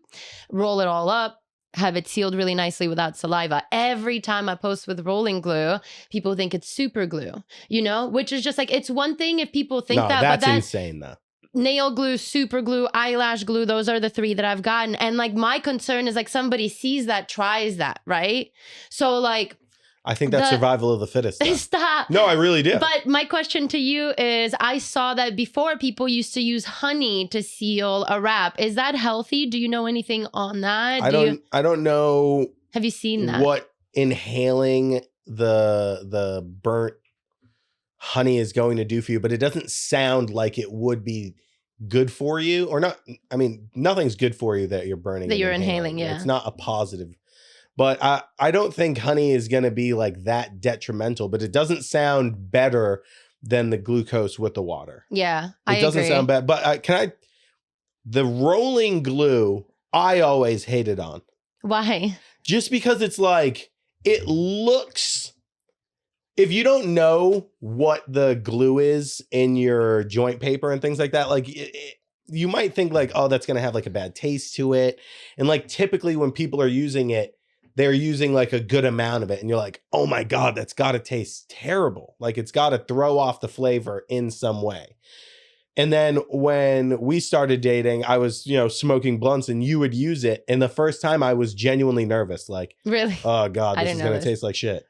roll it all up, have it sealed really nicely without saliva. Every time I post with rolling glue, people think it's super glue, which is just like, it's one thing if people think that, that's but insane though. Nail glue, super glue, eyelash glue, those are the 3 that I've gotten. And like my concern is like somebody sees that, tries that, right? So like I think that's survival of the fittest. Stop. No, I really do. But my question to you is, I saw that before people used to use honey to seal a wrap. Is that healthy? Do you know anything on that? I don't know. Have you seen that? What inhaling the burnt honey is going to do for you, but it doesn't sound like it would be good for you, or not. I mean, nothing's good for you that you're burning. That you're inhaling, yeah. It's not a positive. But I don't think honey is going to be like that detrimental, but it doesn't sound better than the glucose with the water. Yeah, it doesn't sound bad. But the rolling glue, I always hated on. Why? Just because it's like, it looks, if you don't know what the glue is in your joint paper and things like that, like you might think like, oh, that's going to have like a bad taste to it. And like typically when people are using it, they're using like a good amount of it. And you're like, oh my God, that's got to taste terrible. Like it's got to throw off the flavor in some way. And then when we started dating, I was, smoking blunts and you would use it. And the first time I was genuinely nervous. Like, really? Oh God, this is going to taste like shit.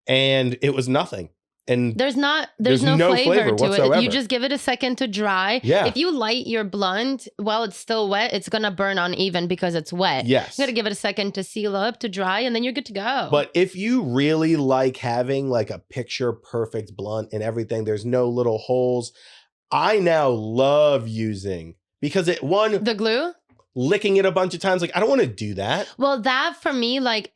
And it was nothing. And there's no flavor to whatsoever. it. You just give it a second to dry. Yeah. If you light your blunt while it's still wet, it's going to burn uneven because it's wet. Yes. You got to give it a second to seal up, to dry, and then you're good to go. But if you really like having like a picture perfect blunt and everything, there's no little holes. I now love using, because the glue? Licking it a bunch of times. Like, I don't want to do that. Well, that for me, like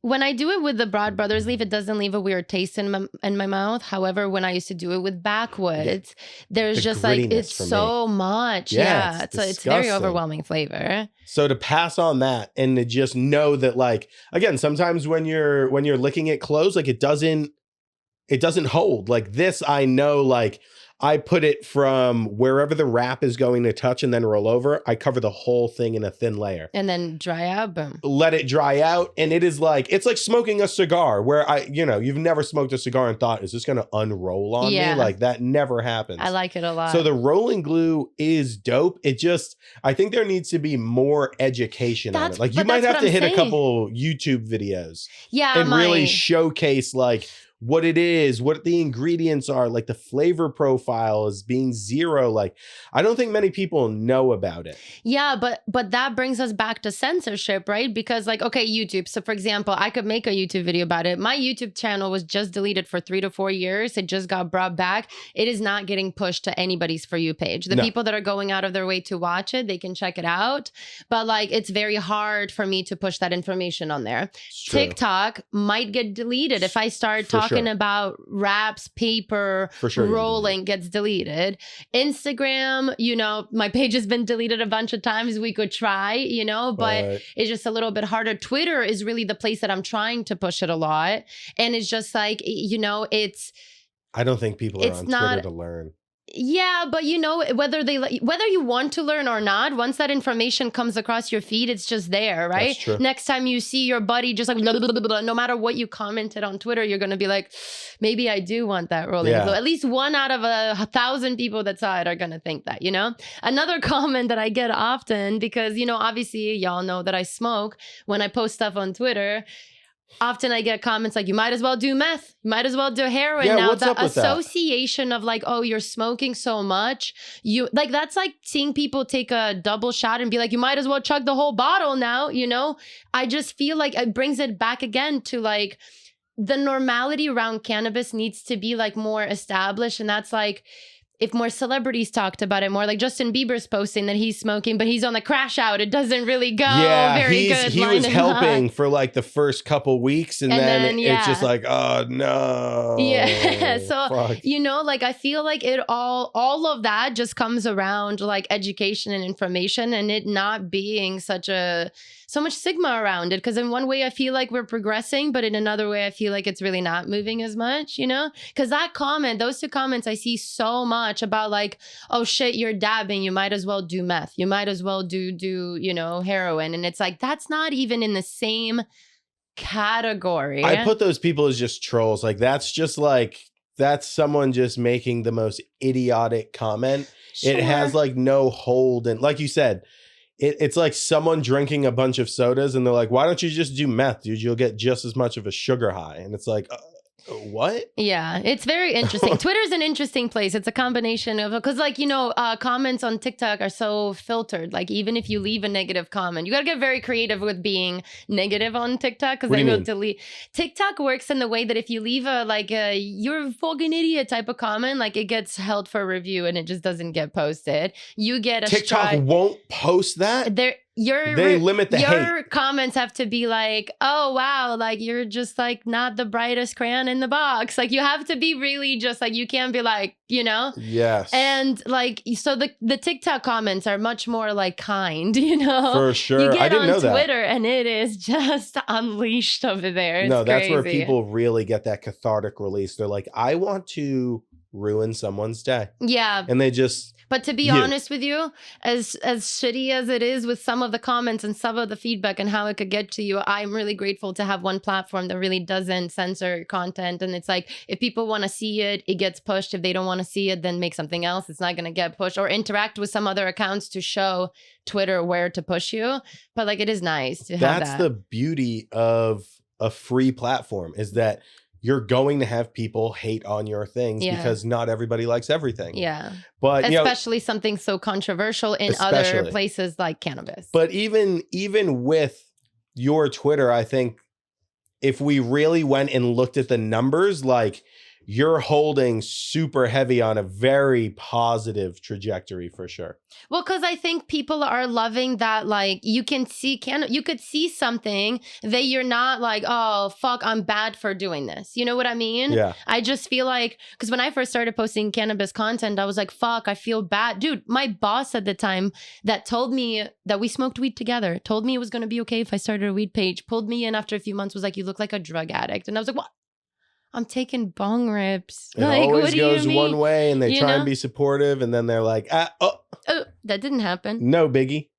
when I do it with the Broad Brothers leaf, it doesn't leave a weird taste in my mouth. However, when I used to do it with backwoods, there's just like, it's so much. Yeah. It's very overwhelming flavor. So to pass on that and to just know that, like, again, sometimes when you're licking it closed, like it doesn't hold. Like this, I know, like I put it from wherever the wrap is going to touch and then roll over. I cover the whole thing in a thin layer. And then dry out, boom. Let it dry out. And it's like smoking a cigar where you've never smoked a cigar and thought, is this going to unroll on me? Like that never happens. I like it a lot. So the rolling glue is dope. I think there needs to be more education on it. Like you might have to hit a couple YouTube videos. Yeah. And really showcase like what it is, what the ingredients are, like the flavor profile is being 0. Like, I don't think many people know about it. Yeah, but that brings us back to censorship, right? Because like, okay, YouTube. So for example, I could make a YouTube video about it. My YouTube channel was just deleted for 3 to 4 years. It just got brought back. It is not getting pushed to anybody's For You page. The people that are going out of their way to watch it, they can check it out. But like, it's very hard for me to push that information on there. TikTok might get deleted if I start talking about wraps, paper, rolling gets deleted. Instagram, my page has been deleted a bunch of times. We could try, but it's just a little bit harder. Twitter is really the place that I'm trying to push it a lot. And it's just like, I don't think people are on Twitter to learn. Yeah, but whether you want to learn or not, once that information comes across your feed, it's just there, right? That's true. Next time you see your buddy just like blah, blah, blah, blah, no matter what you commented on Twitter, you're going to be like, maybe I do want that rolling glue. At least 1 out of 1,000 people that saw it are going to think that, Another comment that I get often, because, obviously y'all know that I smoke when I post stuff on Twitter. Often I get comments like, you might as well do meth. You might as well do heroin. Yeah, now what's up with association of like, oh, you're smoking so much. That's like seeing people take a double shot and be like, you might as well chug the whole bottle now, I just feel like it brings it back again to like the normality around cannabis needs to be like more established. And that's like, if more celebrities talked about it more, like Justin Bieber's posting that he's smoking, but he's on the crash out. It doesn't really go very good. He was helping for like the first couple weeks, and then it's just like, oh no. Yeah. So, fuck. you know, like I feel like it all of that just comes around like education and information, and it not being so much stigma around it. Because in one way I feel like we're progressing, but in another way I feel like it's really not moving as much, you know? Because those two comments I see so much about like, oh shit, you're dabbing, you might as well do meth, you might as well do you know, heroin. And it's like, that's not even in the same category. I put those people as just trolls. Like that's someone just making the most idiotic comment. Sure. It has like no hold, and like you said, it's like someone drinking a bunch of sodas and they're like, why don't you just do meth, dude? You'll get just as much of a sugar high. And it's like, what? Yeah, it's very interesting. Twitter's an interesting place. It's a combination of, because like, you know, comments on TikTok are so filtered. Like even if you leave a negative comment, you got to get very creative with being negative on TikTok, because they will delete. TikTok works in the way that if you leave a you're a fucking idiot type of comment, like it gets held for review and it just doesn't get posted. You get a TikTok won't post that? They limit the hate. Your comments have to be like, oh wow, like you're just like not the brightest crayon in the box. Like you have to be really just like, you can't be like, you know? Yes. And like, so the TikTok comments are much more like kind, you know? For sure. You get I didn't know that. on Twitter and it is just unleashed over there. It's that's crazy. where people really get that cathartic release. They're like, I want to ruin someone's day. Yeah. And they just... But to be honest with you, as shitty as it is with some of the comments and some of the feedback and how it could get to you, I'm really grateful to have one platform that really doesn't censor content. And it's like, if people want to see it, it gets pushed. If they don't want to see it, then make something else. It's not going to get pushed, or interact with some other accounts to show Twitter where to push you. But like, it is nice to have that. That's the beauty of a free platform, is that you're going to have people hate on your things because not everybody likes everything. Yeah. But especially something so controversial in other places like cannabis. But even with your Twitter, I think if we really went and looked at the numbers, like you're holding super heavy on a very positive trajectory for sure. Well, because I think people are loving that, like you could see something that you're not like, oh, fuck, I'm bad for doing this. You know what I mean? Yeah. I just feel like, because when I first started posting cannabis content, I was like, fuck, I feel bad. Dude, my boss at the time that told me that we smoked weed together, told me it was going to be okay if I started a weed page, pulled me in after a few months, was like, you look like a drug addict. And I was like, what? I'm taking bong rips. It like, always what do goes you mean? one way, and they try and be supportive, and then they're like, oh, that didn't happen. No biggie.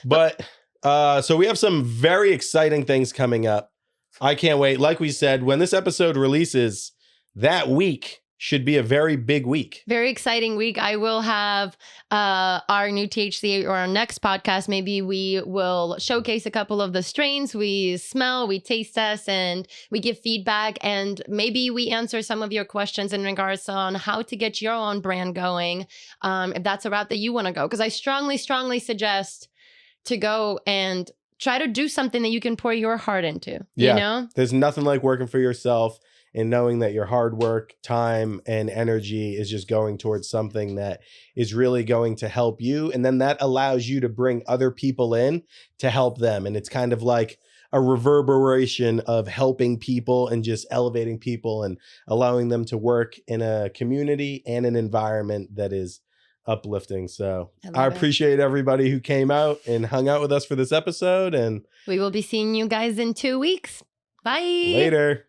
But so we have some very exciting things coming up. I can't wait. Like we said, when this episode releases, that week should be a very big week. Very exciting week. I will have our new THC, or our next podcast. Maybe we will showcase a couple of the strains we smell, we taste test, and we give feedback. And maybe we answer some of your questions in regards on how to get your own brand going, if that's a route that you want to go. Because I strongly, strongly suggest to go and try to do something that you can pour your heart into. Yeah. You know? There's nothing like working for yourself and knowing that your hard work, time, and energy is just going towards something that is really going to help you. And then that allows you to bring other people in to help them. And it's kind of like a reverberation of helping people and just elevating people and allowing them to work in a community and an environment that is uplifting. So I appreciate everybody who came out and hung out with us for this episode. And we will be seeing you guys in 2 weeks. Bye. Later.